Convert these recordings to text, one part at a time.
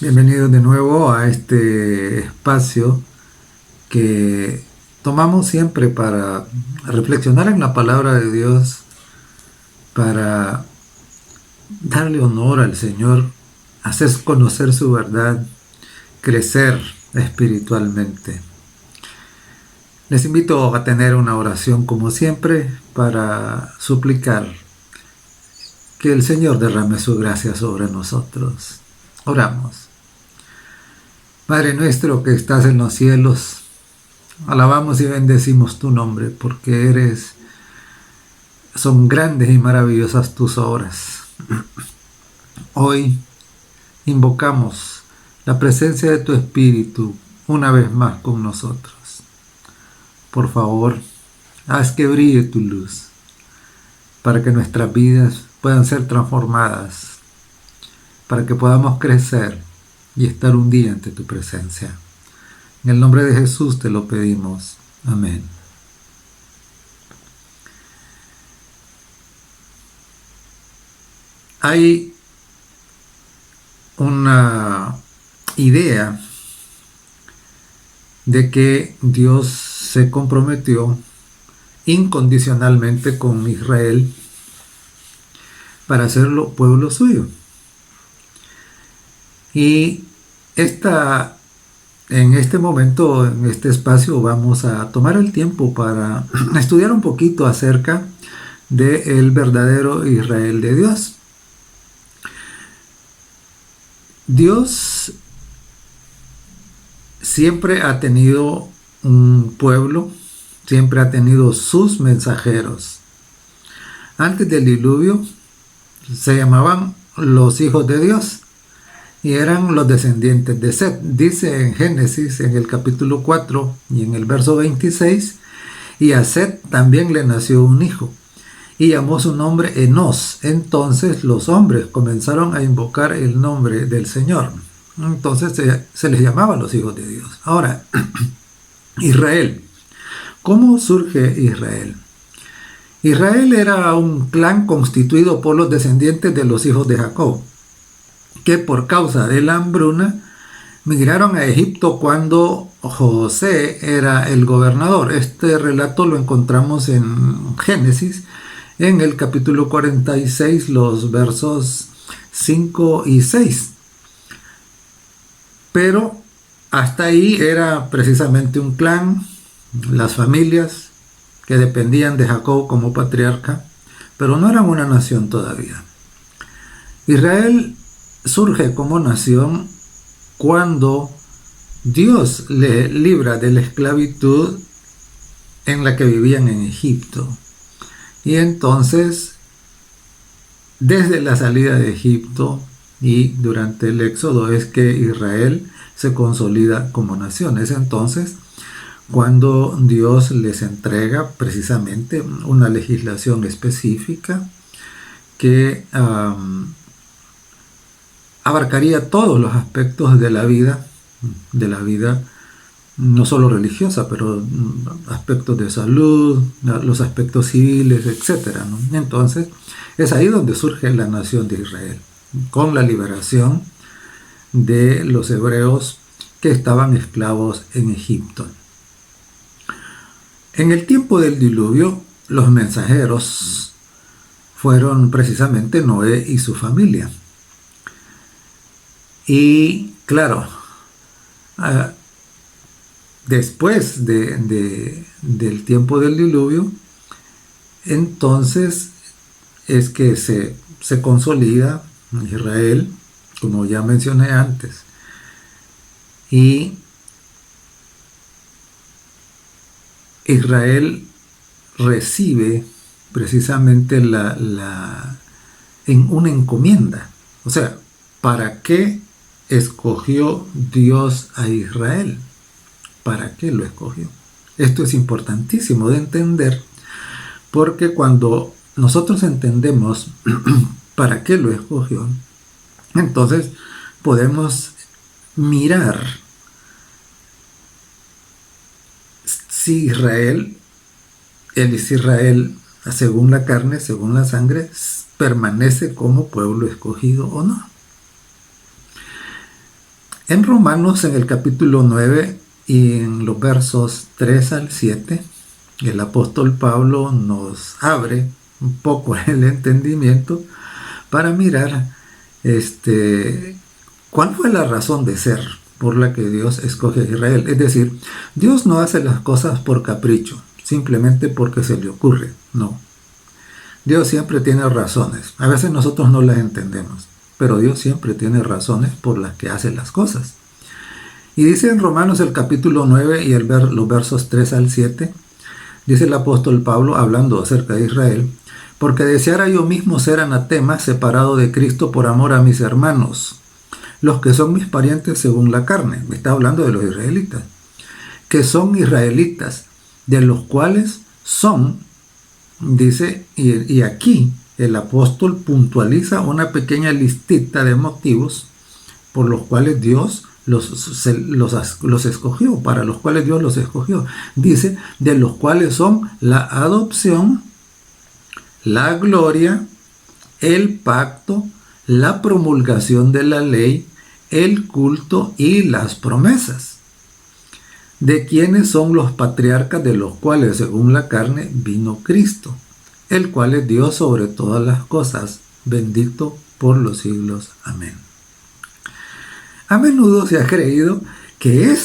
Bienvenidos de nuevo a este espacio que tomamos siempre para reflexionar en la palabra de Dios, para darle honor al Señor, hacer conocer su verdad, crecer espiritualmente. Les invito a tener una oración como siempre para suplicar que el Señor derrame su gracia sobre nosotros. Oramos. Padre nuestro que estás en los cielos, alabamos y bendecimos tu nombre porque son grandes y maravillosas tus obras. Hoy invocamos la presencia de tu Espíritu una vez más con nosotros. Por favor, haz que brille tu luz para que nuestras vidas puedan ser transformadas, para que podamos crecer y estar un día ante tu presencia. En el nombre de Jesús te lo pedimos. Amén. Hay una idea de que Dios se comprometió incondicionalmente con Israel para hacerlo pueblo suyo. Y en este momento, en este espacio, vamos a tomar el tiempo para estudiar un poquito acerca del verdadero Israel de Dios. Dios siempre ha tenido un pueblo, siempre ha tenido sus mensajeros. Antes del diluvio se llamaban los hijos de Dios y eran los descendientes de Set. Dice en Génesis, en el capítulo 4 y en el verso 26, y a Set también le nació un hijo, y llamó su nombre Enos. Entonces los hombres comenzaron a invocar el nombre del Señor. Entonces se les llamaba los hijos de Dios. Ahora, Israel. ¿Cómo surge Israel? Israel era un clan constituido por los descendientes de los hijos de Jacob, que por causa de la hambruna migraron a Egipto cuando José era el gobernador. Este relato lo encontramos en Génesis, en el capítulo 46, los versos 5 y 6. Pero hasta ahí era precisamente un clan, las familias que dependían de Jacob como patriarca, pero no eran una nación todavía. Israel surge como nación cuando Dios le libra de la esclavitud en la que vivían en Egipto. Y entonces, desde la salida de Egipto y durante el éxodo es que Israel se consolida como nación. Es entonces cuando Dios les entrega precisamente una legislación específica que abarcaría todos los aspectos de la vida no solo religiosa, pero aspectos de salud, los aspectos civiles, etc., ¿no? Entonces, es ahí donde surge la nación de Israel, con la liberación de los hebreos que estaban esclavos en Egipto. En el tiempo del diluvio, los mensajeros fueron precisamente Noé y su familia. Y claro, después del tiempo del diluvio, entonces es que se consolida Israel, como ya mencioné antes, y Israel recibe precisamente en una encomienda. O sea, ¿para qué escogió Dios a Israel? ¿Para qué lo escogió? Esto es importantísimo de entender, porque cuando nosotros entendemos para qué lo escogió, entonces podemos mirar si Israel, él es Israel según la carne, según la sangre, permanece como pueblo escogido o no. En Romanos, en el capítulo 9 y en los versos 3 al 7, el apóstol Pablo nos abre un poco el entendimiento para mirar cuál fue la razón de ser por la que Dios escoge a Israel. Es decir, Dios no hace las cosas por capricho, simplemente porque se le ocurre. No. Dios siempre tiene razones. A veces nosotros no las entendemos, pero Dios siempre tiene razones por las que hace las cosas. Y dice en Romanos el capítulo 9 y los versos 3 al 7, dice el apóstol Pablo hablando acerca de Israel: porque deseara yo mismo ser anatema, separado de Cristo por amor a mis hermanos, los que son mis parientes según la carne. Me está hablando de los israelitas, que son israelitas, de los cuales son, dice, y aquí el apóstol puntualiza una pequeña listita de motivos por los cuales Dios los escogió, para los cuales Dios los escogió. Dice, de los cuales son la adopción, la gloria, el pacto, la promulgación de la ley, el culto y las promesas, de quienes son los patriarcas, de los cuales según la carne vino Cristo, el cual es Dios sobre todas las cosas, bendito por los siglos. Amén. A menudo se ha creído que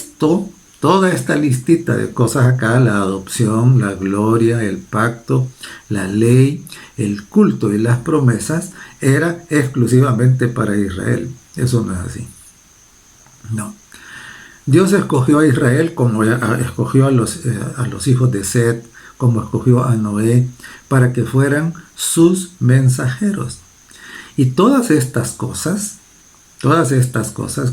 toda esta listita de cosas acá, la adopción, la gloria, el pacto, la ley, el culto y las promesas, era exclusivamente para Israel. Eso no es así. No. Dios escogió a Israel como escogió a los hijos de Set, como escogió a Noé, para que fueran sus mensajeros. Y todas estas cosas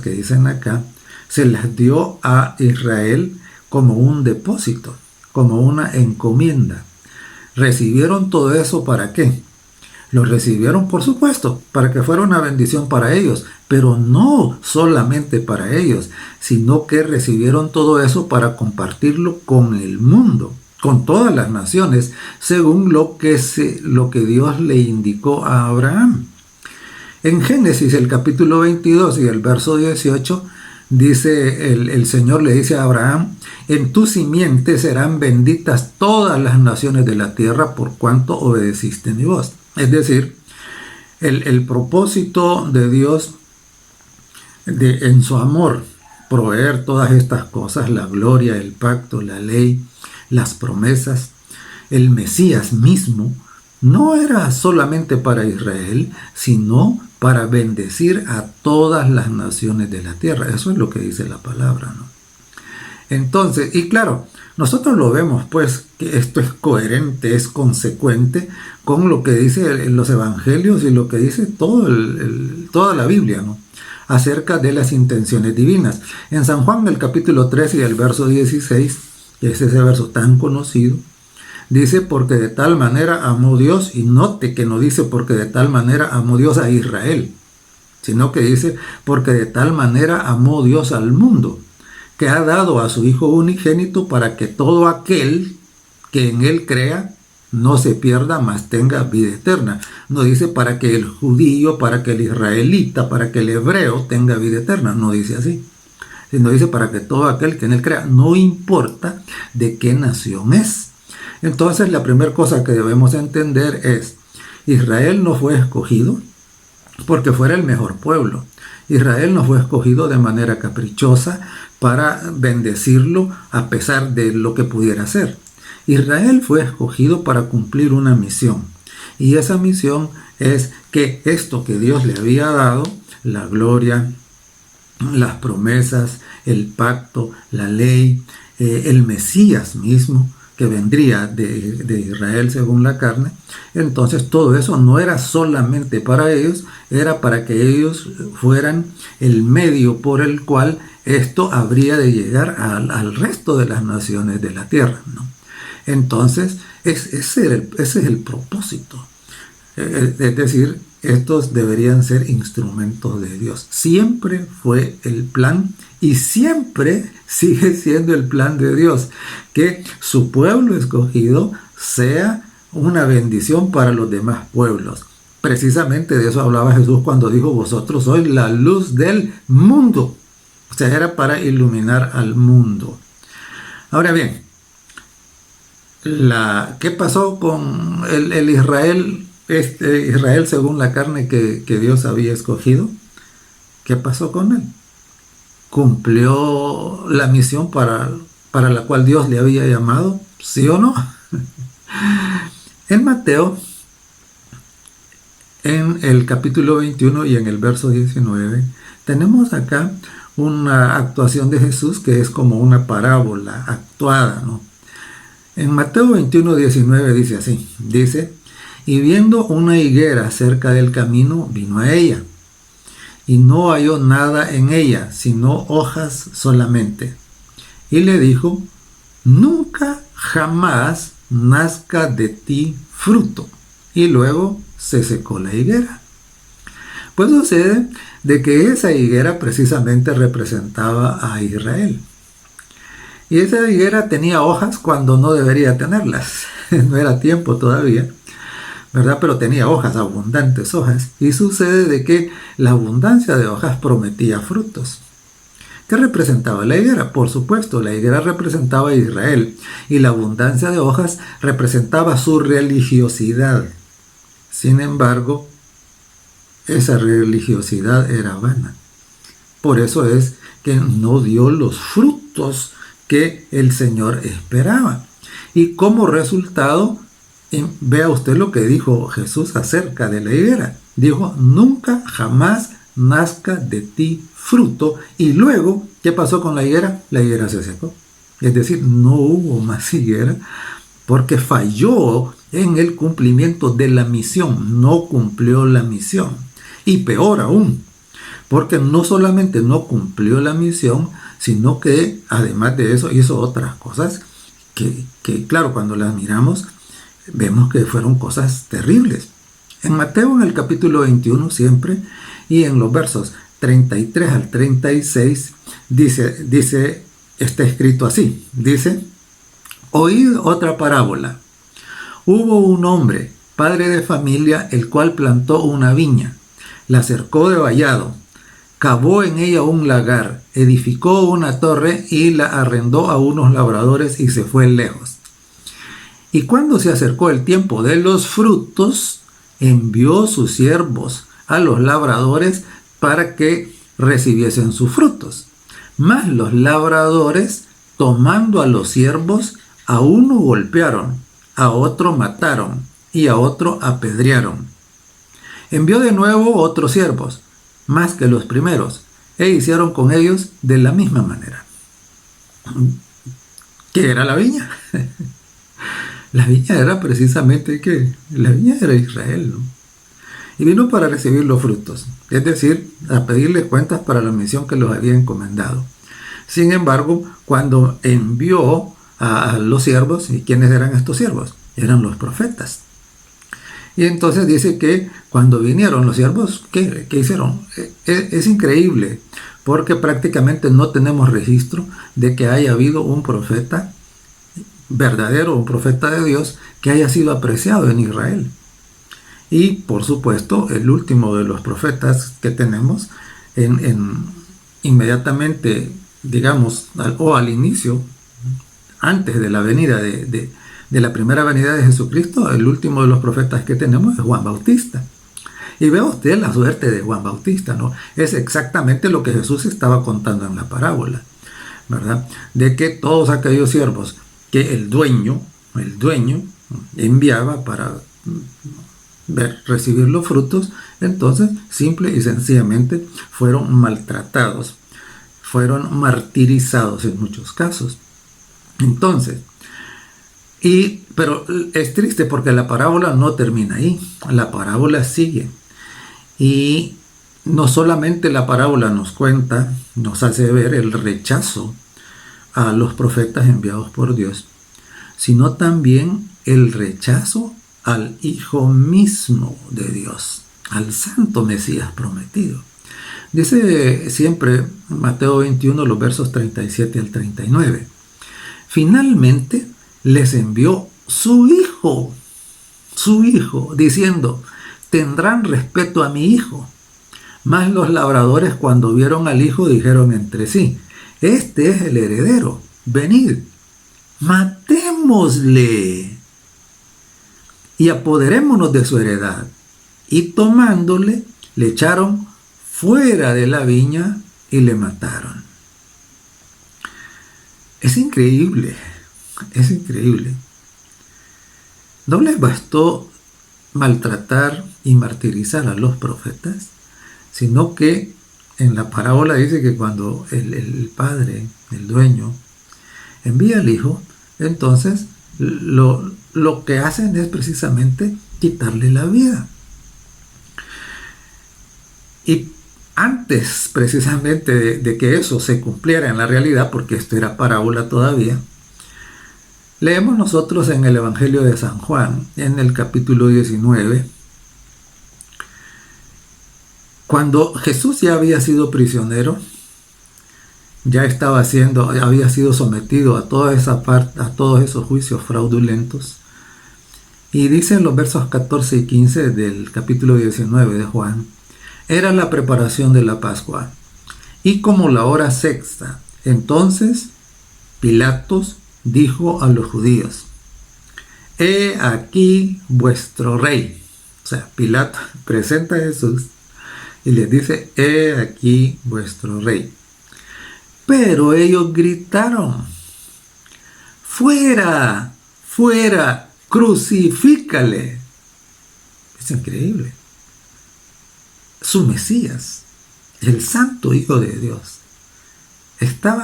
que dicen acá, se las dio a Israel como un depósito, como una encomienda. ¿Recibieron todo eso para qué? Lo recibieron, por supuesto, para que fuera una bendición para ellos, pero no solamente para ellos, sino que recibieron todo eso para compartirlo con el mundo, con todas las naciones, según lo que Dios le indicó a Abraham. En Génesis, el capítulo 22 y el verso 18, dice el Señor le dice a Abraham: en tu simiente serán benditas todas las naciones de la tierra por cuanto obedeciste mi voz. Es decir, el propósito de Dios en su amor, proveer todas estas cosas, la gloria, el pacto, la ley, las promesas, el Mesías mismo, no era solamente para Israel, sino para bendecir a todas las naciones de la tierra. Eso es lo que dice la palabra, ¿no? Entonces, y claro, nosotros lo vemos pues que esto es coherente, es consecuente con lo que dice los evangelios y lo que dice toda la Biblia, ¿no?, acerca de las intenciones divinas. En San Juan, el capítulo 3 y el verso 16, que es ese verso tan conocido, dice: porque de tal manera amó Dios, y note que no dice porque de tal manera amó Dios a Israel, sino que dice porque de tal manera amó Dios al mundo, que ha dado a su Hijo unigénito, para que todo aquel que en él crea no se pierda, mas tenga vida eterna. No dice para que el judío, para que el israelita, para que el hebreo tenga vida eterna, no dice así, sino dice para que todo aquel que en él crea, no importa de qué nación es. Entonces la primera cosa que debemos entender es: Israel no fue escogido porque fuera el mejor pueblo. Israel no fue escogido de manera caprichosa para bendecirlo a pesar de lo que pudiera ser. Israel fue escogido para cumplir una misión. Y esa misión es que esto que Dios le había dado, la gloria, las promesas, el pacto, la ley, el Mesías mismo, que vendría de Israel según la carne, entonces todo eso no era solamente para ellos, era para que ellos fueran el medio por el cual esto habría de llegar al resto de las naciones de la tierra, ¿no? Entonces ese es el propósito, es decir, estos deberían ser instrumentos de Dios. Siempre fue el plan y siempre sigue siendo el plan de Dios, que su pueblo escogido sea una bendición para los demás pueblos. Precisamente de eso hablaba Jesús cuando dijo: vosotros sois la luz del mundo. O O sea, era para iluminar al mundo. Ahora bien, ¿qué pasó con el Israel, Israel según la carne que Dios había escogido? ¿Qué pasó con él? ¿Cumplió la misión para la cual Dios le había llamado? ¿Sí o no? En Mateo, en el capítulo 21 y en el verso 19, tenemos acá una actuación de Jesús que es como una parábola actuada, ¿no? En Mateo 21, 19 dice así, dice, y viendo una higuera cerca del camino, vino a ella, y no halló nada en ella, sino hojas solamente. Y le dijo, nunca jamás nazca de ti fruto. Y luego se secó la higuera. Pues sucede de que esa higuera precisamente representaba a Israel. Y esa higuera tenía hojas cuando no debería tenerlas. No era tiempo todavía, ¿verdad? Pero tenía hojas, abundantes hojas. Y sucede de que la abundancia de hojas prometía frutos. ¿Qué representaba la higuera? Por supuesto, la higuera representaba a Israel. Y la abundancia de hojas representaba su religiosidad. Sin embargo, esa religiosidad era vana. Por eso es que no dio los frutos que el Señor esperaba. Y como resultado, vea usted lo que dijo Jesús acerca de la higuera. Dijo, nunca jamás nazca de ti fruto. Y luego, ¿qué pasó con la higuera? La higuera se secó. Es decir, no hubo más higuera porque falló en el cumplimiento de la misión. No cumplió la misión. Y peor aún, porque no solamente no cumplió la misión, sino que además de eso hizo otras cosas que claro, cuando las miramos, vemos que fueron cosas terribles. En Mateo, en el capítulo 21 y en los versos 33 al 36, está escrito así, dice, oíd otra parábola. Hubo un hombre, padre de familia, el cual plantó una viña, la cercó de vallado, cavó en ella un lagar, edificó una torre y la arrendó a unos labradores y se fue lejos. Y cuando se acercó el tiempo de los frutos, envió sus siervos a los labradores para que recibiesen sus frutos. Mas los labradores, tomando a los siervos, a uno golpearon, a otro mataron y a otro apedrearon. Envió de nuevo otros siervos, más que los primeros, e hicieron con ellos de la misma manera. ¿Qué era la viña? La viña era precisamente que la viña era Israel, ¿no? Y vino para recibir los frutos, es decir, a pedirle cuentas para la misión que los había encomendado. Sin embargo, cuando envió a los siervos, ¿y quiénes eran estos siervos? Eran los profetas. Y entonces dice que cuando vinieron los siervos, ¿qué hicieron? Es increíble, porque prácticamente no tenemos registro de que haya habido un profeta verdadero, un profeta de Dios, que haya sido apreciado en Israel. Y por supuesto, el último de los profetas que tenemos, inmediatamente, digamos, al inicio, antes de la venida de la primera venida de Jesucristo, el último de los profetas que tenemos es Juan Bautista. Y vea usted la suerte de Juan Bautista, ¿no? Es exactamente lo que Jesús estaba contando en la parábola, ¿verdad? De que todos aquellos siervos que el dueño enviaba para recibir los frutos, entonces simple y sencillamente fueron maltratados, fueron martirizados en muchos casos. Entonces, pero es triste porque la parábola no termina ahí, la parábola sigue. Y no solamente la parábola nos cuenta, nos hace ver el rechazo a los profetas enviados por Dios, sino también el rechazo al Hijo mismo de Dios, al Santo Mesías prometido. Dice siempre Mateo 21, los versos 37 al 39. Finalmente les envió su hijo, diciendo, tendrán respeto a mi hijo. Mas los labradores, cuando vieron al hijo, dijeron entre sí: este es el heredero, venid, matémosle y apoderémonos de su heredad. Y tomándole, le echaron fuera de la viña y le mataron. Es increíble, es increíble. ¿No les bastó maltratar y martirizar a los profetas? Sino que en la parábola dice que cuando el padre, el dueño, envía al hijo, entonces lo que hacen es precisamente quitarle la vida. Y antes precisamente de que eso se cumpliera en la realidad, porque esto era parábola todavía, leemos nosotros en el Evangelio de San Juan, en el capítulo 19, cuando Jesús ya había sido prisionero, ya había sido sometido a toda esa parte, a todos esos juicios fraudulentos. Y dice en los versos 14 y 15 del capítulo 19 de Juan: era la preparación de la Pascua, y como la hora sexta, entonces Pilatos dijo a los judíos: he aquí vuestro rey. O sea, Pilato presenta a Jesús y les dice: he aquí vuestro rey. Pero ellos gritaron: fuera, fuera, crucifícale. Es increíble. Su Mesías, el Santo Hijo de Dios,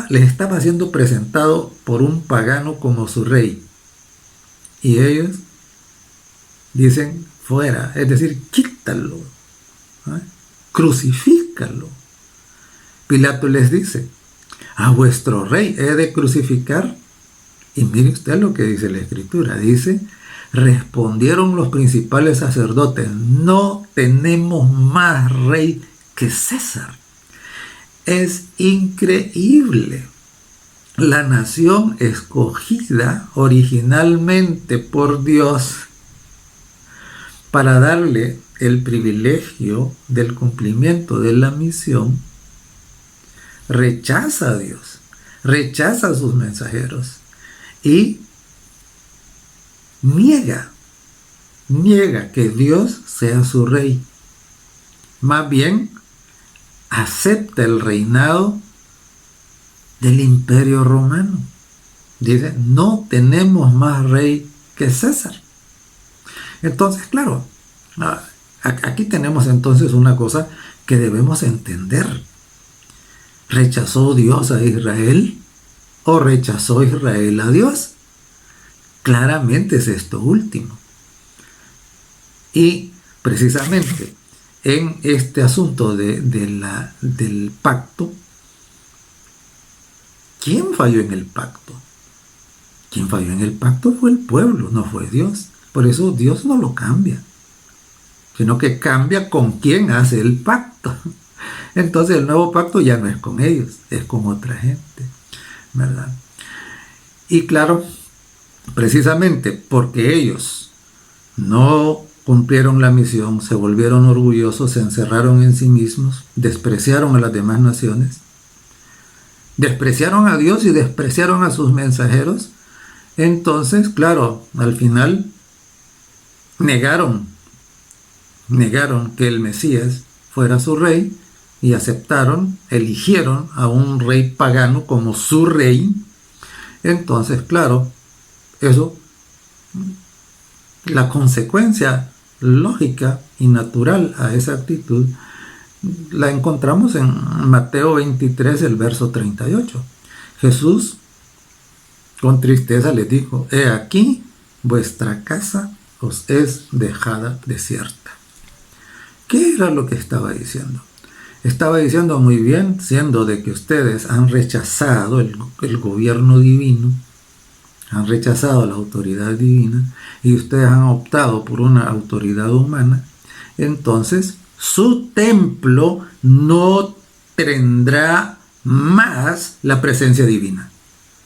les estaba siendo presentado por un pagano como su rey. Y ellos dicen: fuera, es decir, quítalo, ¿eh? Crucifícalo. Pilato les dice: a vuestro rey he de crucificar. Y mire usted lo que dice la Escritura. Dice: respondieron los principales sacerdotes: no tenemos más rey que César. Es increíble. La nación escogida originalmente por Dios para darle el privilegio del cumplimiento de la misión, rechaza a Dios, rechaza a sus mensajeros y niega que Dios sea su rey. Más bien, acepta el reinado del Imperio Romano. Dice: no tenemos más rey que César. Entonces, claro, aquí tenemos entonces una cosa que debemos entender. ¿Rechazó Dios a Israel o rechazó Israel a Dios? Claramente es esto último. Y precisamente en este asunto del pacto, ¿quién falló en el pacto? Quien falló en el pacto fue el pueblo, no fue Dios. Por eso Dios no lo cambia, sino que cambia con quien hace el pacto. Entonces el nuevo pacto ya no es con ellos, es con otra gente, ¿verdad? Y claro, precisamente porque ellos no cumplieron la misión, se volvieron orgullosos, se encerraron en sí mismos, despreciaron a las demás naciones, despreciaron a Dios y despreciaron a sus mensajeros. Entonces, claro, al final negaron que el Mesías fuera su rey y eligieron a un rey pagano como su rey. Entonces, claro, eso, la consecuencia lógica y natural a esa actitud la encontramos en Mateo 23, el verso 38. Jesús con tristeza les dijo: he aquí vuestra casa os es dejada desierta. ¿Qué era lo que estaba diciendo? Estaba diciendo: muy bien, siendo de que ustedes han rechazado el gobierno divino, han rechazado la autoridad divina y ustedes han optado por una autoridad humana, entonces su templo no tendrá más la presencia divina.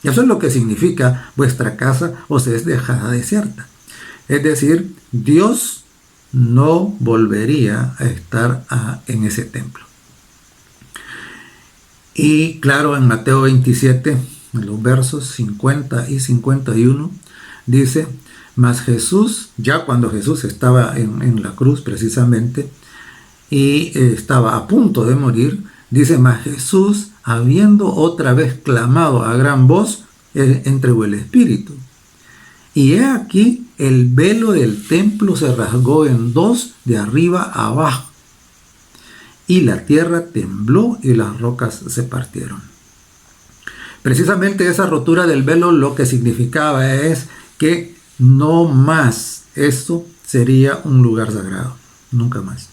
Y eso es lo que significa: vuestra casa os es dejada desierta. Es decir, Dios no volvería a estar en ese templo. Y claro, en Mateo 27, en los versos 50 y 51, dice, mas Jesús, ya cuando Jesús estaba en la cruz precisamente, y estaba a punto de morir, dice, mas Jesús, habiendo otra vez clamado a gran voz, entregó el Espíritu. Y he aquí, el velo del templo se rasgó en dos, de arriba a abajo, y la tierra tembló y las rocas se partieron. Precisamente esa rotura del velo lo que significaba es que no más esto sería un lugar sagrado, nunca más.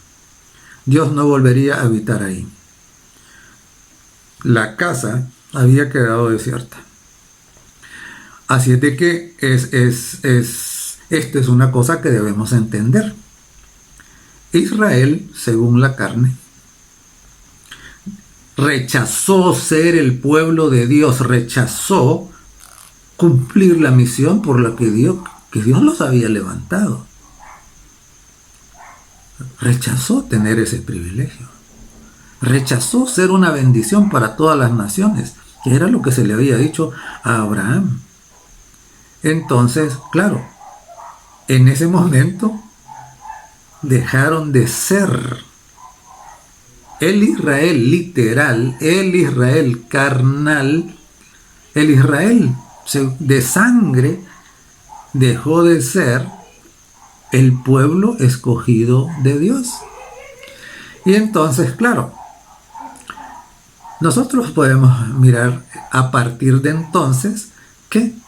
Dios no volvería a habitar ahí. La casa había quedado desierta. Así es de que esto es una cosa que debemos entender. Israel, según la carne, rechazó ser el pueblo de Dios, rechazó cumplir la misión por la que Dios los había levantado. Rechazó tener ese privilegio. Rechazó ser una bendición para todas las naciones, que era lo que se le había dicho a Abraham. Entonces, claro, en ese momento dejaron de ser el Israel literal, el Israel carnal, el Israel de sangre, dejó de ser el pueblo escogido de Dios. Y entonces, claro, nosotros podemos mirar a partir de entonces que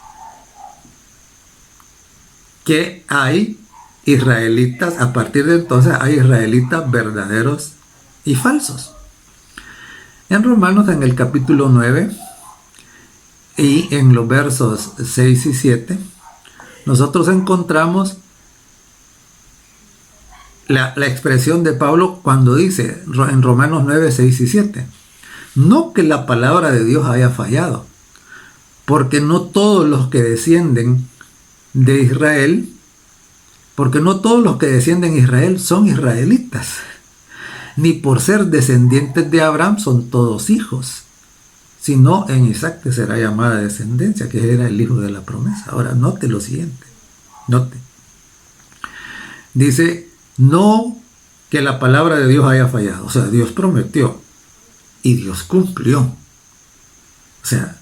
hay israelitas, a partir de entonces hay israelitas verdaderos y falsos. En Romanos, en el capítulo 9 y en los versos 6 y 7, nosotros encontramos la expresión de Pablo cuando dice en Romanos 9, 6 y 7, no que la palabra de Dios haya fallado, porque no todos los que descienden de Israel, porque no todos los que descienden de Israel son israelitas, ni por ser descendientes de Abraham son todos hijos, sino en Isaac te será llamada descendencia, que era el hijo de la promesa. Ahora, note lo siguiente, note. Dice, no que la palabra de Dios haya fallado, o sea, Dios prometió y Dios cumplió. O sea,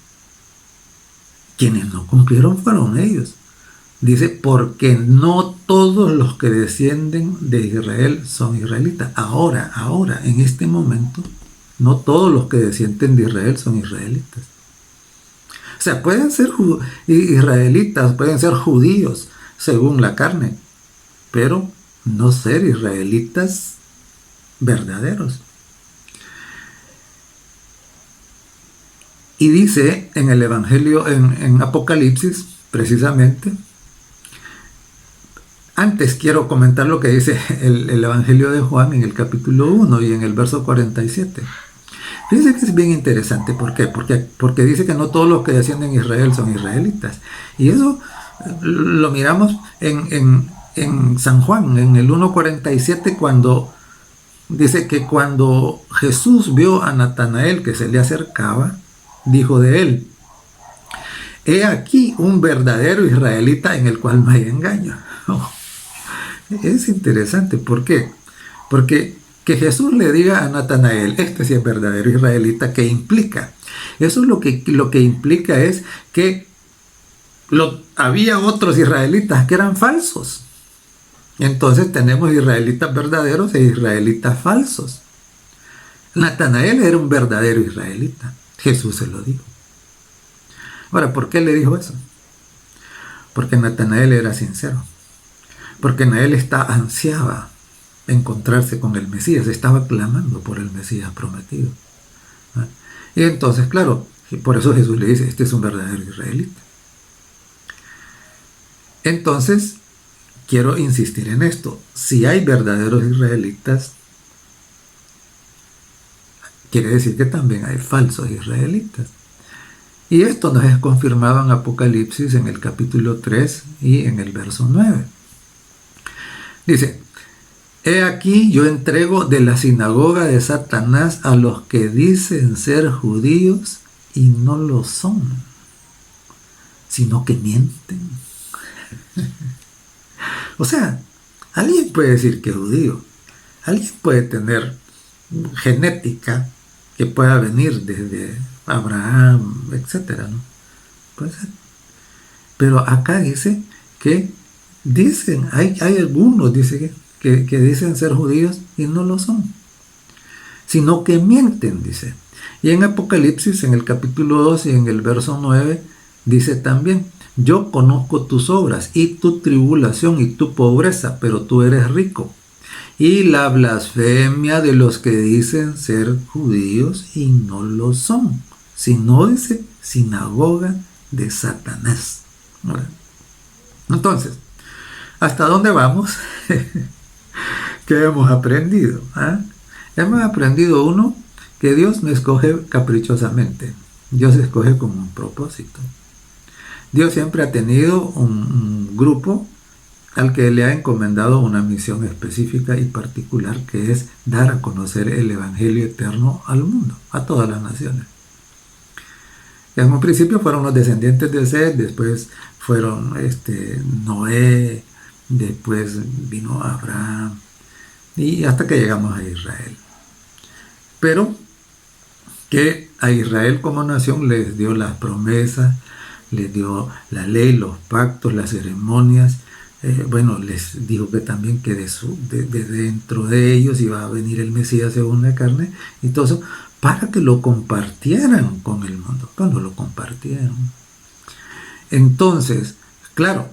quienes no cumplieron fueron ellos. Dice, porque no todos los que descienden de Israel son israelitas. Ahora, en este momento, no todos los que descienden de Israel son israelitas. O sea, pueden ser israelitas, pueden ser judíos, según la carne, pero no ser israelitas verdaderos. Y dice en el Evangelio, en Apocalipsis, precisamente, antes quiero comentar lo que dice el Evangelio de Juan en el capítulo 1 y en el verso 47. Fíjense que es bien interesante. ¿Por qué? Porque dice que no todos los que descienden de Israel son israelitas. Y eso lo miramos en San Juan, en el 1.47, cuando dice que cuando Jesús vio a Natanael que se le acercaba, dijo de él, he aquí un verdadero israelita en el cual no hay engaño. Es interesante. ¿Por qué? Porque que Jesús le diga a Natanael, este sí es verdadero israelita, ¿qué implica? Eso es lo que implica es que había otros israelitas que eran falsos. Entonces tenemos israelitas verdaderos e israelitas falsos. Natanael era un verdadero israelita. Jesús se lo dijo. Ahora, ¿por qué le dijo eso? Porque Natanael era sincero. Porque Natanael ansiaba encontrarse con el Mesías, estaba clamando por el Mesías prometido. Y entonces, claro, por eso Jesús le dice, este es un verdadero israelita. Entonces, quiero insistir en esto. Si hay verdaderos israelitas, quiere decir que también hay falsos israelitas. Y esto nos es confirmado en Apocalipsis en el capítulo 3 y en el verso 9. Dice, He aquí yo entrego de la sinagoga de Satanás a los que dicen ser judíos y no lo son, sino que mienten. O sea, alguien puede decir que es judío, alguien puede tener genética que pueda venir desde Abraham, etcétera, ¿no? Puede ser. Pero acá dice que dicen, hay algunos dice que dicen ser judíos y no lo son, sino que mienten, dice. Y en Apocalipsis, en el capítulo 2 y en el verso 9, dice también: yo conozco tus obras y tu tribulación y tu pobreza, pero tú eres rico. Y la blasfemia de los que dicen ser judíos y no lo son, sino dice sinagoga de Satanás. Entonces, ¿hasta dónde vamos? ¿Qué hemos aprendido? Hemos aprendido, uno, que Dios no escoge caprichosamente. Dios escoge con un propósito. Dios siempre ha tenido un grupo al que le ha encomendado una misión específica y particular, que es dar a conocer el Evangelio eterno al mundo, a todas las naciones. En un principio fueron los descendientes de Seth, después fueron Noé, después vino Abraham, y hasta que llegamos a Israel. Pero que a Israel como nación les dio las promesas, les dio la ley, los pactos, las ceremonias. Les dijo que también que de dentro de ellos iba a venir el Mesías según la carne, y todo eso, para que lo compartieran con el mundo. Cuando lo compartieron. Entonces, claro,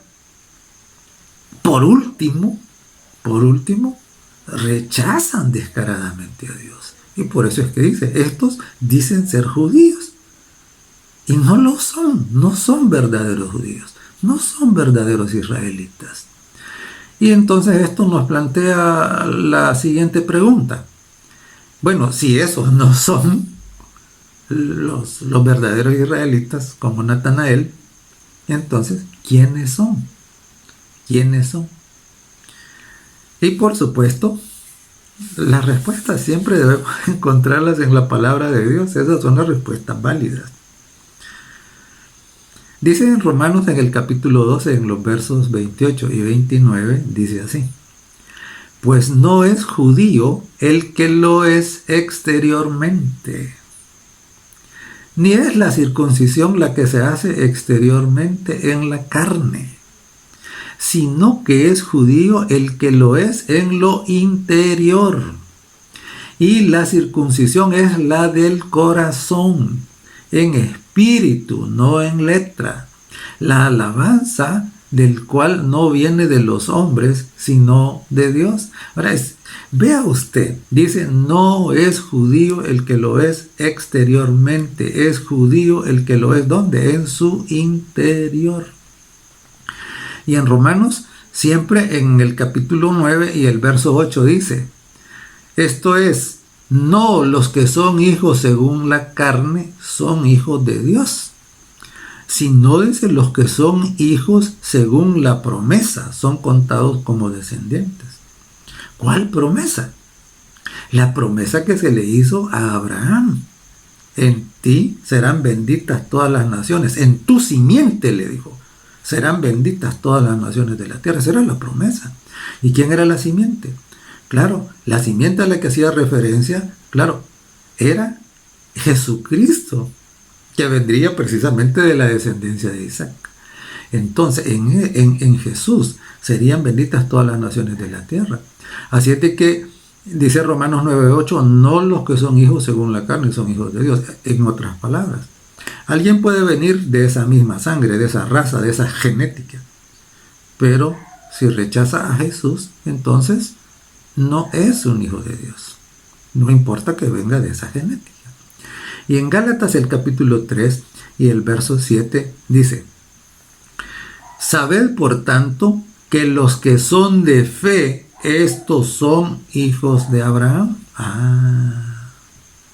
por último, rechazan descaradamente a Dios. Y por eso es que dice, estos dicen ser judíos. Y no lo son, no son verdaderos judíos, no son verdaderos israelitas. Y entonces esto nos plantea la siguiente pregunta. Bueno, si esos no son los verdaderos israelitas como Natanael, entonces, ¿quiénes son? ¿Quiénes son? Y por supuesto, las respuestas siempre debemos encontrarlas en la palabra de Dios. Esas son las respuestas válidas. Dice en Romanos, en el capítulo 12, en los versos 28 y 29, dice así: pues no es judío el que lo es exteriormente, ni es la circuncisión la que se hace exteriormente en la carne, sino que es judío el que lo es en lo interior. Y la circuncisión es la del corazón, en espíritu, no en letra, la alabanza del cual no viene de los hombres, sino de Dios. Ahora, vea usted, dice, no es judío el que lo es exteriormente, es judío el que lo es, ¿dónde? En su interior. Y en Romanos, siempre en el capítulo 9 y el verso 8 dice, esto es, no los que son hijos según la carne son hijos de Dios, sino dice los que son hijos según la promesa, son contados como descendientes. ¿Cuál promesa? La promesa que se le hizo a Abraham. En ti serán benditas todas las naciones, en tu simiente le dijo, serán benditas todas las naciones de la tierra. Esa era la promesa. ¿Y quién era la simiente? Claro, la simiente a la que hacía referencia, claro, era Jesucristo, que vendría precisamente de la descendencia de Isaac. Entonces, en Jesús serían benditas todas las naciones de la tierra. Así es de que, dice Romanos 9:8, no los que son hijos según la carne son hijos de Dios. En otras palabras, alguien puede venir de esa misma sangre, de esa raza, de esa genética, pero si rechaza a Jesús, entonces no es un hijo de Dios. No importa que venga de esa genética. Y en Gálatas el capítulo 3 y el verso 7 dice, sabed por tanto que los que son de fe, estos son hijos de Abraham.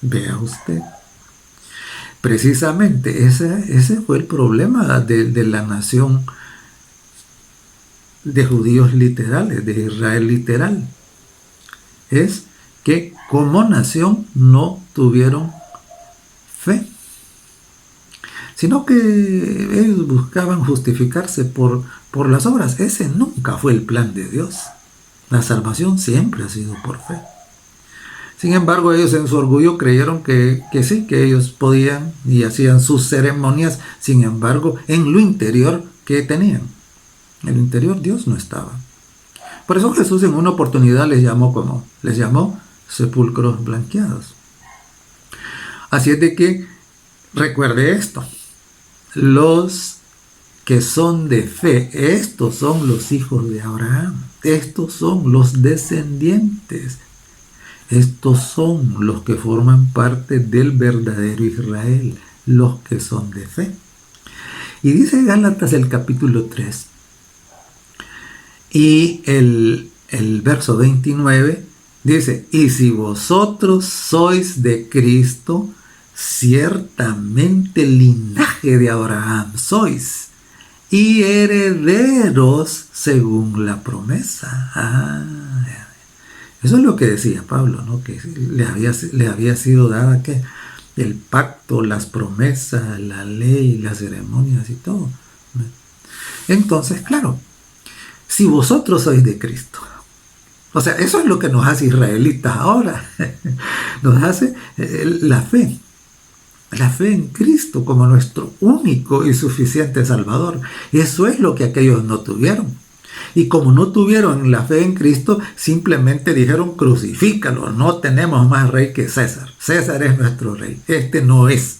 Vea usted. Precisamente ese fue el problema de la nación de judíos literales, de Israel literal. es que como nación no tuvieron fe, sino que ellos buscaban justificarse por las obras. Ese nunca fue el plan de Dios. La salvación siempre ha sido por fe. Sin embargo, ellos en su orgullo creyeron que sí, que ellos podían y hacían sus ceremonias. Sin embargo, en lo interior, ¿qué tenían? En lo interior Dios no estaba. Por eso Jesús en una oportunidad les llamó sepulcros blanqueados. Así es de que recuerde esto. Los que son de fe, estos son los hijos de Abraham. Estos son los descendientes. Estos son los que forman parte del verdadero Israel, los que son de fe. Y dice Gálatas el capítulo 3 y el verso 29 dice: y si vosotros sois de Cristo, ciertamente linaje de Abraham sois y herederos según la promesa. Eso es lo que decía Pablo, ¿no? Que le había sido dada ¿qué? El pacto, las promesas, la ley, las ceremonias y todo. Entonces, claro, si vosotros sois de Cristo, o sea, eso es lo que nos hace israelitas ahora. Nos hace la fe en Cristo como nuestro único y suficiente Salvador. Eso es lo que aquellos no tuvieron. Y como no tuvieron la fe en Cristo, simplemente dijeron: crucifícalo, no tenemos más rey que César. César es nuestro rey, este no es.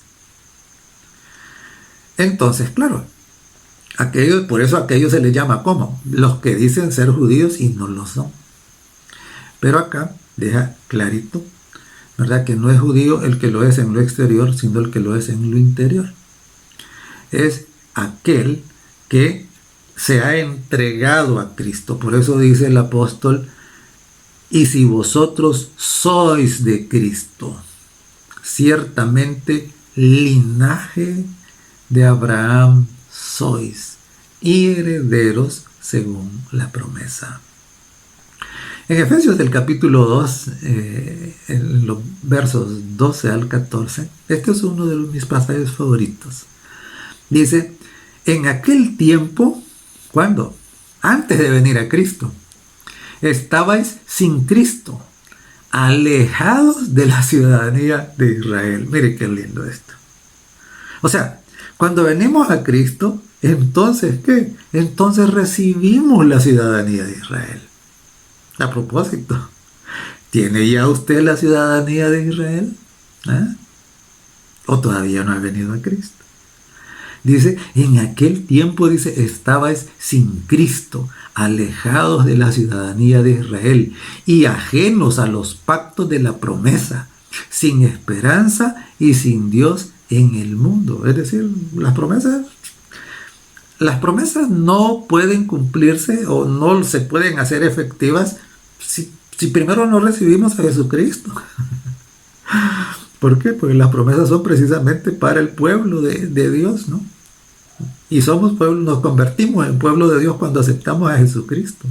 Entonces, claro, por eso a aquellos se les llama ¿cómo? Los que dicen ser judíos y no lo son. Pero acá deja clarito, ¿verdad?, que no es judío el que lo es en lo exterior, sino el que lo es en lo interior. Es aquel que se ha entregado a Cristo. Por eso dice el apóstol: y si vosotros sois de Cristo, ciertamente linaje de Abraham sois y herederos según la promesa. En Efesios del capítulo 2, en los versos 12 al 14, este es uno de mis pasajes favoritos. Dice: en aquel tiempo, ¿cuándo? Antes de venir a Cristo, estabais sin Cristo, alejados de la ciudadanía de Israel. Mire qué lindo esto. O sea, cuando venimos a Cristo, entonces, ¿qué? Entonces recibimos la ciudadanía de Israel. A propósito, ¿tiene ya usted la ciudadanía de Israel? ¿O todavía no ha venido a Cristo? Dice: en aquel tiempo, dice, estabais sin Cristo, alejados de la ciudadanía de Israel y ajenos a los pactos de la promesa, sin esperanza y sin Dios en el mundo. Es decir, las promesas no pueden cumplirse o no se pueden hacer efectivas si primero no recibimos a Jesucristo. ¿Por qué? Porque las promesas son precisamente para el pueblo de Dios, ¿no? Y somos pueblo, nos convertimos en pueblo de Dios cuando aceptamos a Jesucristo.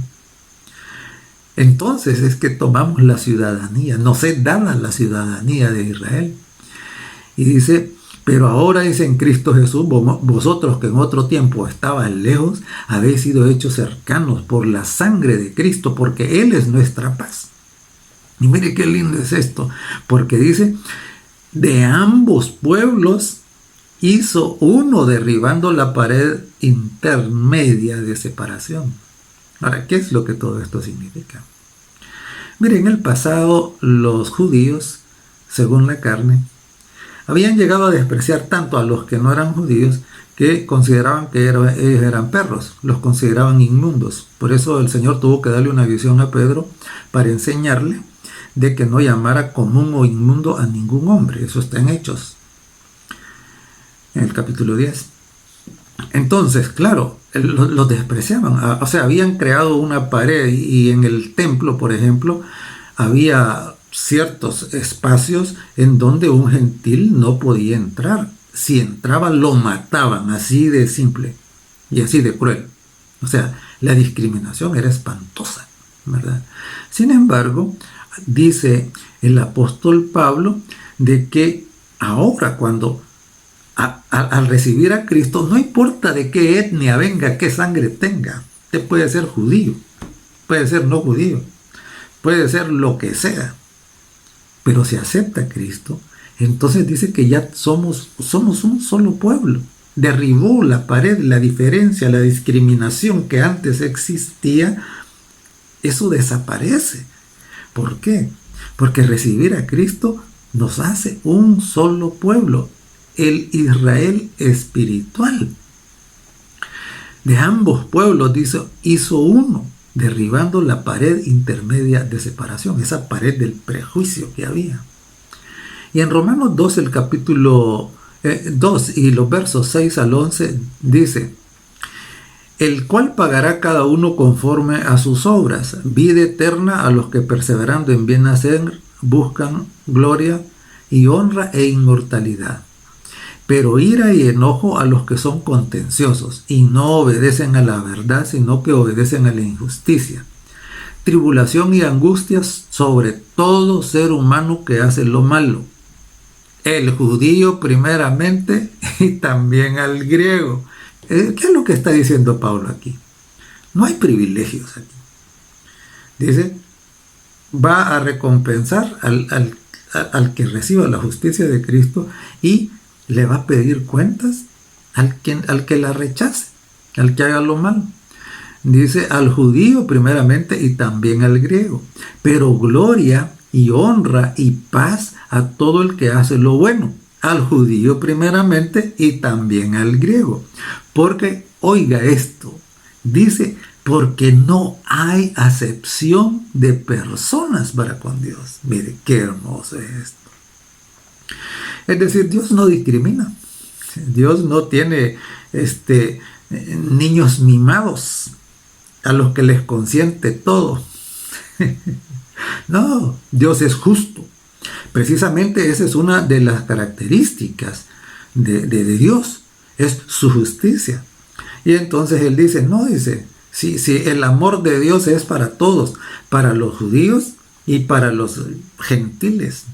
Entonces es que tomamos la ciudadanía, nos es dada la ciudadanía de Israel. Y dice: pero ahora, dice, en Cristo Jesús, vosotros que en otro tiempo estabais lejos, habéis sido hechos cercanos por la sangre de Cristo, porque Él es nuestra paz. Y mire qué lindo es esto, porque dice: de ambos pueblos hizo uno, derribando la pared intermedia de separación. Ahora, ¿qué es lo que todo esto significa? Mire, en el pasado los judíos, según la carne, habían llegado a despreciar tanto a los que no eran judíos que consideraban que ellos eran perros, los consideraban inmundos. Por eso el Señor tuvo que darle una visión a Pedro para enseñarle de que no llamara común o inmundo a ningún hombre. Eso está en Hechos, en el capítulo 10. Entonces, claro, los despreciaban. O sea, habían creado una pared y en el templo, por ejemplo, había ciertos espacios en donde un gentil no podía entrar. Si entraba, lo mataban, así de simple y así de cruel. O sea, la discriminación era espantosa, ¿verdad? Sin embargo, dice el apóstol Pablo de que ahora cuando al recibir a Cristo, no importa de qué etnia venga, qué sangre tenga, usted puede ser judío, puede ser no judío, puede ser lo que sea, pero si acepta a Cristo, entonces dice que ya somos un solo pueblo. Derribó la pared, la diferencia, la discriminación que antes existía, eso desaparece. ¿Por qué? Porque recibir a Cristo nos hace un solo pueblo, el Israel espiritual. De ambos pueblos hizo uno, derribando la pared intermedia de separación, esa pared del prejuicio que había. Y en Romanos 2, el capítulo 2 y los versos 6 al 11 dice: el cual pagará cada uno conforme a sus obras, vida eterna a los que perseverando en bien hacer buscan gloria y honra e inmortalidad. Pero ira y enojo a los que son contenciosos y no obedecen a la verdad, sino que obedecen a la injusticia. Tribulación y angustias sobre todo ser humano que hace lo malo. El judío primeramente y también al griego. ¿Qué es lo que está diciendo Pablo aquí? No hay privilegios aquí. Dice, va a recompensar al que reciba la justicia de Cristo y le va a pedir cuentas al que la rechace, al que haga lo malo. Dice al judío primeramente y también al griego, pero gloria y honra y paz a todo el que hace lo bueno, al judío primeramente y también al griego. Porque, oiga esto, dice, porque no hay acepción de personas para con Dios. Mire, qué hermoso es esto. Es decir, Dios no discrimina. Dios no tiene niños mimados a los que les consiente todo. No, Dios es justo. Precisamente esa es una de las características de Dios, es su justicia. Y entonces Él dice, no, dice, si el amor de Dios es para todos, para los judíos y para los gentiles,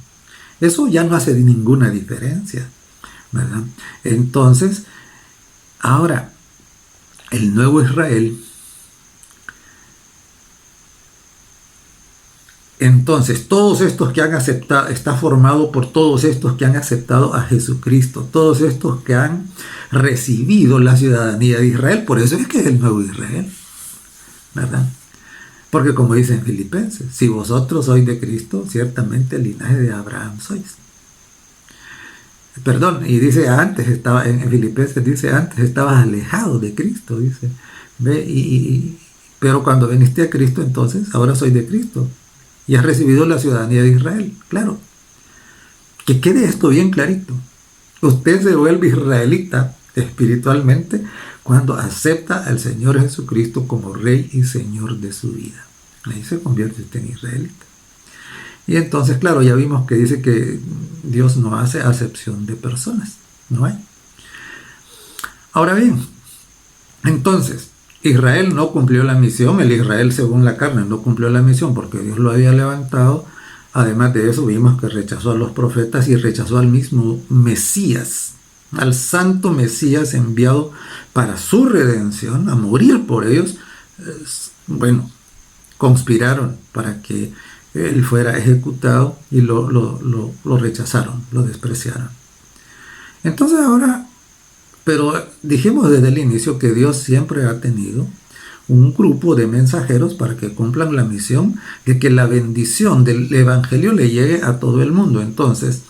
eso ya no hace ninguna diferencia, ¿verdad? Entonces, ahora, el nuevo Israel, entonces todos estos que han aceptado, está formado por todos estos que han aceptado a Jesucristo, todos estos que han recibido la ciudadanía de Israel. Por eso es que es el nuevo Israel, ¿verdad? Porque como dice en Filipenses, si vosotros sois de Cristo, ciertamente el linaje de Abraham sois. Perdón, y dice antes, estaba en Filipenses, dice antes, estabas alejado de Cristo, dice. Pero cuando viniste a Cristo, entonces, ahora soy de Cristo. Y has recibido la ciudadanía de Israel, claro. Que quede esto bien clarito. Usted se vuelve israelita espiritualmente cuando acepta al Señor Jesucristo como Rey y Señor de su vida. Ahí se convierte usted en israelita. Y entonces, claro, ya vimos que dice que Dios no hace acepción de personas. No hay. Ahora bien, entonces, Israel no cumplió la misión, el Israel según la carne no cumplió la misión porque Dios lo había levantado. Además de eso vimos que rechazó a los profetas y rechazó al mismo Mesías, al santo Mesías enviado para su redención, a morir por ellos. Bueno, conspiraron para que él fuera ejecutado y lo rechazaron, lo despreciaron. Entonces ahora, pero dijimos desde el inicio que Dios siempre ha tenido un grupo de mensajeros para que cumplan la misión de que la bendición del evangelio le llegue a todo el mundo. Entonces,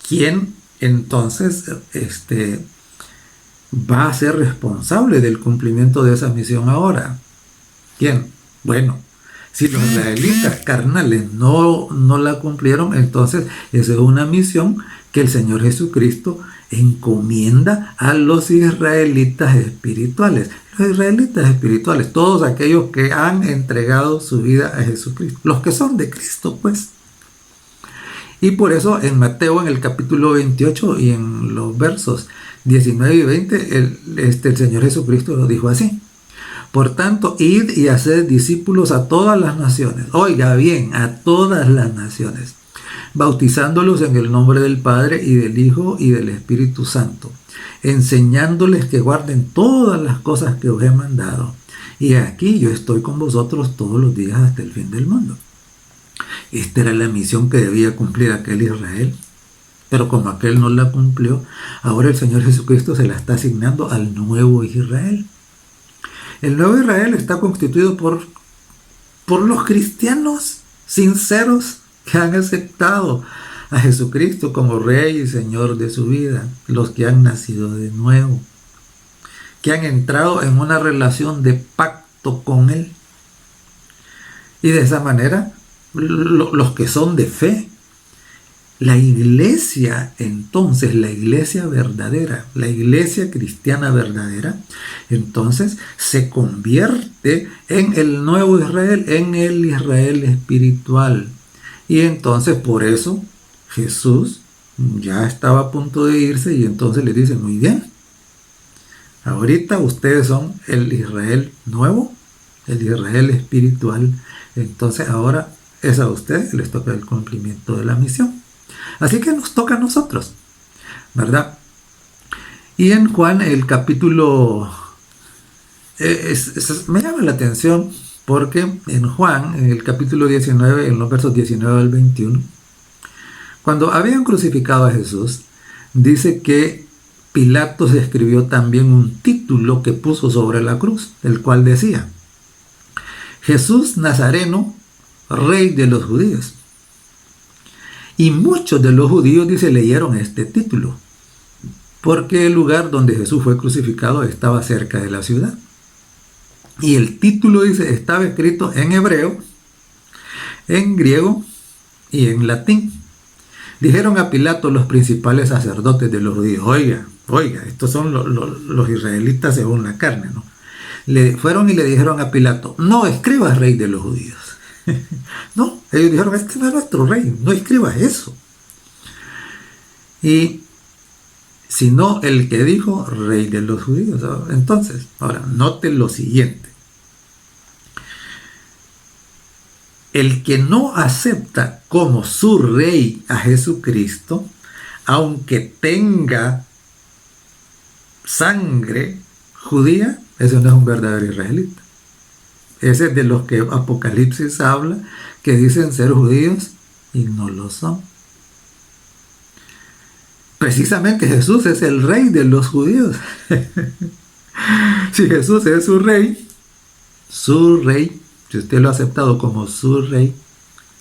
¿quién entonces va a ser responsable del cumplimiento de esa misión ahora? ¿Quién? Bueno, si los israelitas carnales no la cumplieron, entonces esa es una misión que el Señor Jesucristo encomienda a los israelitas espirituales. Los israelitas espirituales, todos aquellos que han entregado su vida a Jesucristo, los que son de Cristo, pues. Y por eso en Mateo, en el capítulo 28 y en los versos 19 y 20, el Señor Jesucristo lo dijo así: Por tanto, id y haced discípulos a todas las naciones. Oiga bien, a todas las naciones, bautizándolos en el nombre del Padre y del Hijo y del Espíritu Santo, enseñándoles que guarden todas las cosas que os he mandado. Y aquí yo estoy con vosotros todos los días hasta el fin del mundo. Esta era la misión que debía cumplir aquel Israel. Pero como aquel no la cumplió, ahora el Señor Jesucristo se la está asignando al nuevo Israel. El nuevo Israel está constituido por los cristianos sinceros que han aceptado a Jesucristo como Rey y Señor de su vida, los que han nacido de nuevo, que han entrado en una relación de pacto con Él. Y de esa manera, los que son de fe, la iglesia, entonces, la iglesia verdadera, la iglesia cristiana verdadera, entonces se convierte en el nuevo Israel, en el Israel espiritual. Y entonces por eso Jesús ya estaba a punto de irse y entonces le dice, muy bien, ahorita ustedes son el Israel nuevo, el Israel espiritual, entonces ahora es a ustedes que les toca el cumplimiento de la misión. Así que nos toca a nosotros, ¿verdad? Y en Juan, el capítulo, me llama la atención porque en Juan, en el capítulo 19, en los versos 19 al 21, cuando habían crucificado a Jesús, dice que Pilatos escribió también un título que puso sobre la cruz, el cual decía, Jesús Nazareno, Rey de los judíos. Y muchos de los judíos, dice, leyeron este título, porque el lugar donde Jesús fue crucificado estaba cerca de la ciudad. Y el título, dice, estaba escrito en hebreo, en griego y en latín. Dijeron a Pilato los principales sacerdotes de los judíos, oiga, estos son los israelitas según la carne, ¿no? Fueron y le dijeron a Pilato, no escribas Rey de los judíos. No, ellos dijeron, este no es nuestro rey, no escribas eso. Y sino el que dijo Rey de los judíos. Entonces, ahora, note lo siguiente. El que no acepta como su rey a Jesucristo, aunque tenga sangre judía, ese no es un verdadero israelita. Ese es de los que Apocalipsis habla, que dicen ser judíos y no lo son. Precisamente Jesús es el rey de los judíos. Si Jesús es su rey, si usted lo ha aceptado como su rey,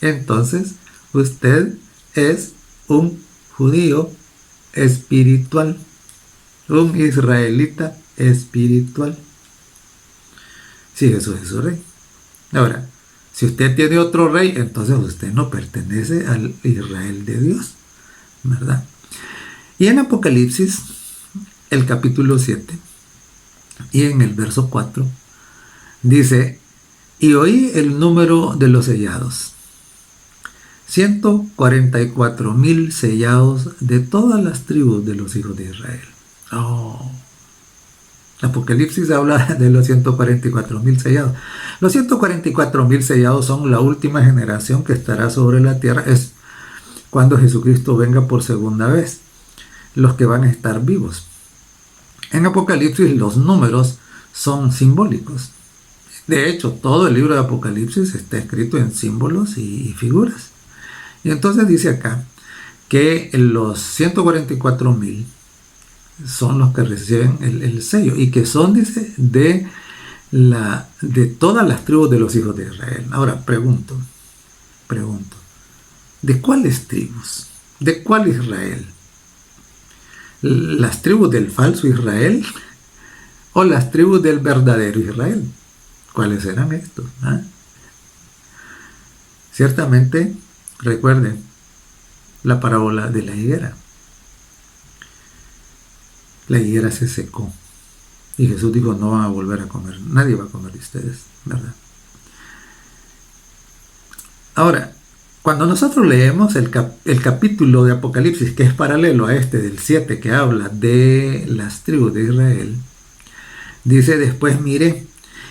entonces usted es un judío espiritual, un israelita espiritual. Si Jesús es su rey. Ahora, si usted tiene otro rey, entonces usted no pertenece al Israel de Dios, ¿verdad? Y en Apocalipsis, el capítulo 7, y en el verso 4, dice, y oí el número de los sellados, 144,000 sellados de todas las tribus de los hijos de Israel. Apocalipsis habla de los 144,000 sellados. Los 144,000 sellados son la última generación que estará sobre la tierra. Es cuando Jesucristo venga por segunda vez. Los que van a estar vivos. En Apocalipsis los números son simbólicos. De hecho, todo el libro de Apocalipsis está escrito en símbolos y figuras. Y entonces dice acá que los 144,000 son los que reciben el sello y que son, dice, de todas las tribus de los hijos de Israel. Ahora pregunto, ¿de cuáles tribus? ¿De cuál Israel? ¿Las tribus del falso Israel o las tribus del verdadero Israel? ¿Cuáles eran estos? Ciertamente, recuerden la parábola de la higuera. La higuera se secó y Jesús dijo, no van a volver a comer, nadie va a comer de ustedes, ¿verdad? Ahora, cuando nosotros leemos el capítulo de Apocalipsis, que es paralelo a este del 7, que habla de las tribus de Israel, dice después, mire,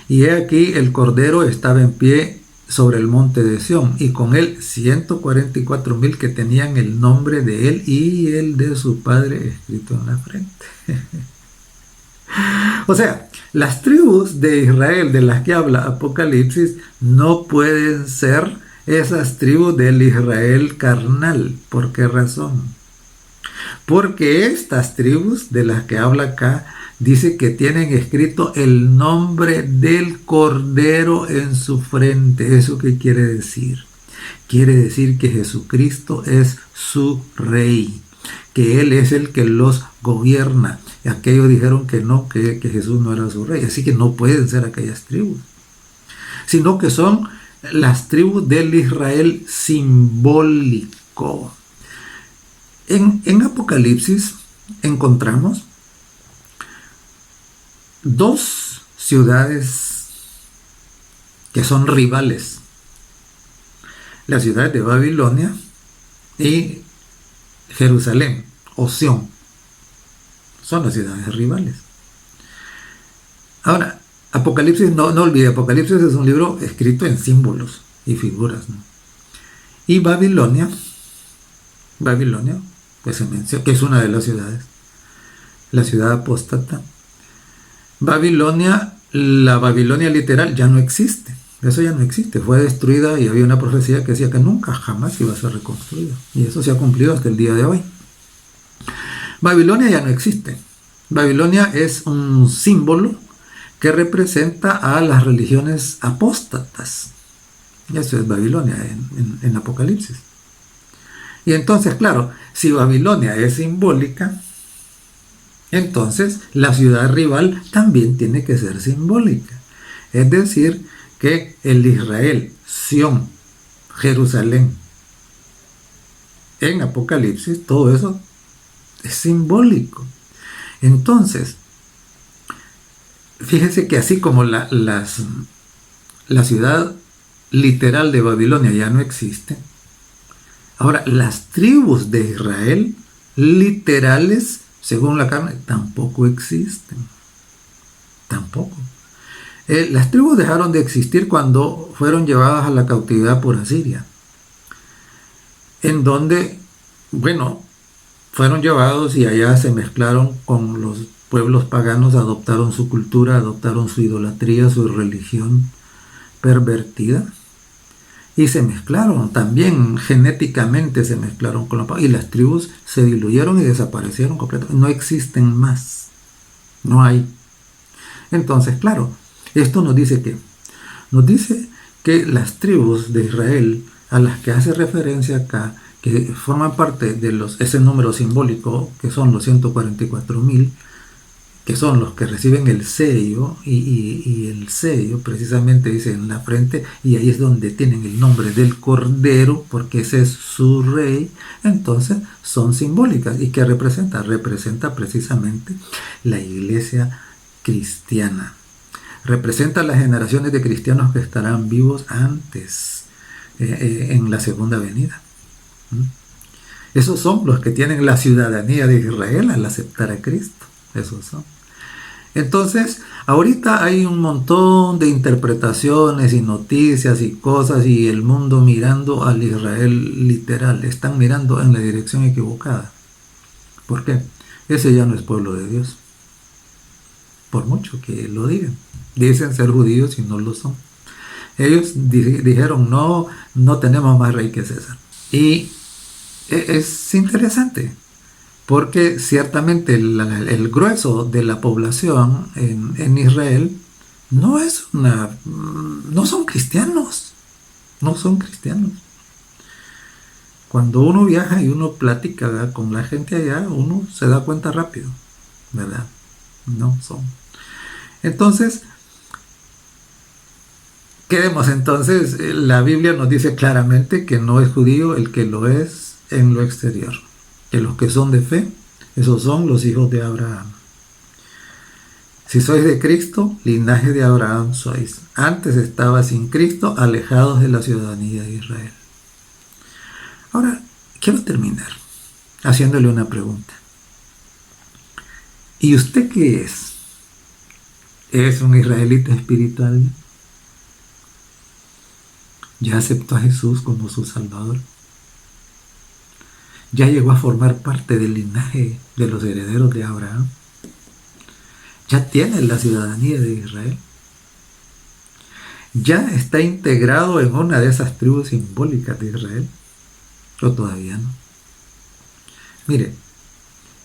Y he aquí el Cordero estaba en pie sobre el monte de Sión, y con él 144,000 que tenían el nombre de él y el de su padre escrito en la frente. O sea, las tribus de Israel de las que habla Apocalipsis no pueden ser esas tribus del Israel carnal. ¿Por qué razón? Porque estas tribus de las que habla acá dice que tienen escrito el nombre del Cordero en su frente. ¿Eso qué quiere decir? Quiere decir que Jesucristo es su rey, que Él es el que los gobierna. Y aquellos dijeron que no, que Jesús no era su rey. Así que no pueden ser aquellas tribus, sino que son las tribus del Israel simbólico. En Apocalipsis encontramos dos ciudades que son rivales: la ciudad de Babilonia y Jerusalén o Sión. Son las ciudades rivales. Ahora, Apocalipsis, no olvide, Apocalipsis es un libro escrito en símbolos y figuras, ¿no? Y Babilonia, pues se menciona que es una de las ciudades, la ciudad apóstata. Babilonia, la Babilonia literal ya no existe. Eso ya no existe, fue destruida y había una profecía que decía que nunca, jamás iba a ser reconstruida. Y eso se ha cumplido hasta el día de hoy. Babilonia ya no existe. Babilonia es un símbolo que representa a las religiones apóstatas. Eso es Babilonia en Apocalipsis. Y entonces, claro, si Babilonia es simbólica, entonces la ciudad rival también tiene que ser simbólica. Es decir, que el Israel, Sión, Jerusalén, en Apocalipsis, todo eso es simbólico. Entonces, fíjense que así como la ciudad literal de Babilonia ya no existe, ahora las tribus de Israel literales, según la carne, tampoco existen. Tampoco. Las tribus dejaron de existir cuando fueron llevadas a la cautividad por Asiria, en donde, bueno, fueron llevados y allá se mezclaron con los pueblos paganos, adoptaron su cultura, adoptaron su idolatría, su religión pervertida, y se mezclaron también genéticamente, se mezclaron con los paganos, y las tribus se diluyeron y desaparecieron completamente, no existen más, no hay. Entonces, claro, esto nos dice que las tribus de Israel a las que hace referencia acá, que forman parte de ese número simbólico, que son los 144,000, que son los que reciben el sello, y el sello precisamente dice en la frente, y ahí es donde tienen el nombre del Cordero, porque ese es su rey. Entonces son simbólicas. ¿Y qué representa? Representa precisamente la iglesia cristiana. Representa las generaciones de cristianos que estarán vivos antes, en la segunda venida. Esos son los que tienen la ciudadanía de Israel al aceptar a Cristo. Esos son. Entonces, ahorita hay un montón de interpretaciones y noticias y cosas, y el mundo mirando al Israel literal. Están mirando en la dirección equivocada. ¿Por qué? Ese ya no es pueblo de Dios. Por mucho que lo digan. Dicen ser judíos y no lo son. Ellos dijeron, no tenemos más rey que César. Y es interesante, porque ciertamente el grueso de la población en Israel no son cristianos. No son cristianos. Cuando uno viaja y uno platica, ¿verdad?, con la gente allá, uno se da cuenta rápido, ¿verdad? No son. Entonces, quedemos entonces, la Biblia nos dice claramente que no es judío el que lo es en lo exterior, que los que son de fe, esos son los hijos de Abraham. Si sois de Cristo, linaje de Abraham sois. Antes estaba sin Cristo, alejados de la ciudadanía de Israel. Ahora, quiero terminar haciéndole una pregunta. ¿Y usted qué es? es un israelita espiritual, ya aceptó a Jesús como su Salvador, ya llegó a formar parte del linaje de los herederos de Abraham, ya tiene la ciudadanía de Israel, ya está integrado en una de esas tribus simbólicas de Israel, o todavía no. Mire,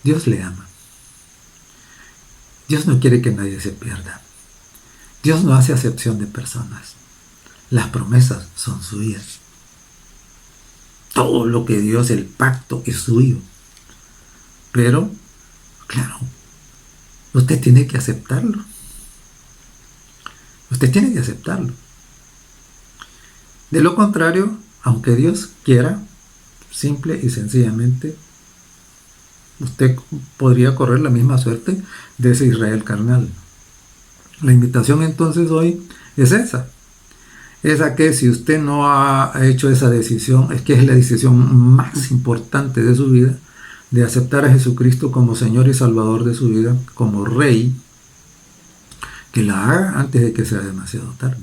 Dios le ama. Dios no quiere que nadie se pierda. Dios no hace acepción de personas. Las promesas son suyas. Todo lo que Dios, el pacto, es suyo. Pero, claro, usted tiene que aceptarlo. Usted tiene que aceptarlo. De lo contrario, aunque Dios quiera, simple y sencillamente, usted podría correr la misma suerte de ese Israel carnal. La invitación entonces hoy es esa. Es a que si usted no ha hecho esa decisión, es que es la decisión más importante de su vida, de aceptar a Jesucristo como Señor y Salvador de su vida, como Rey, que la haga antes de que sea demasiado tarde.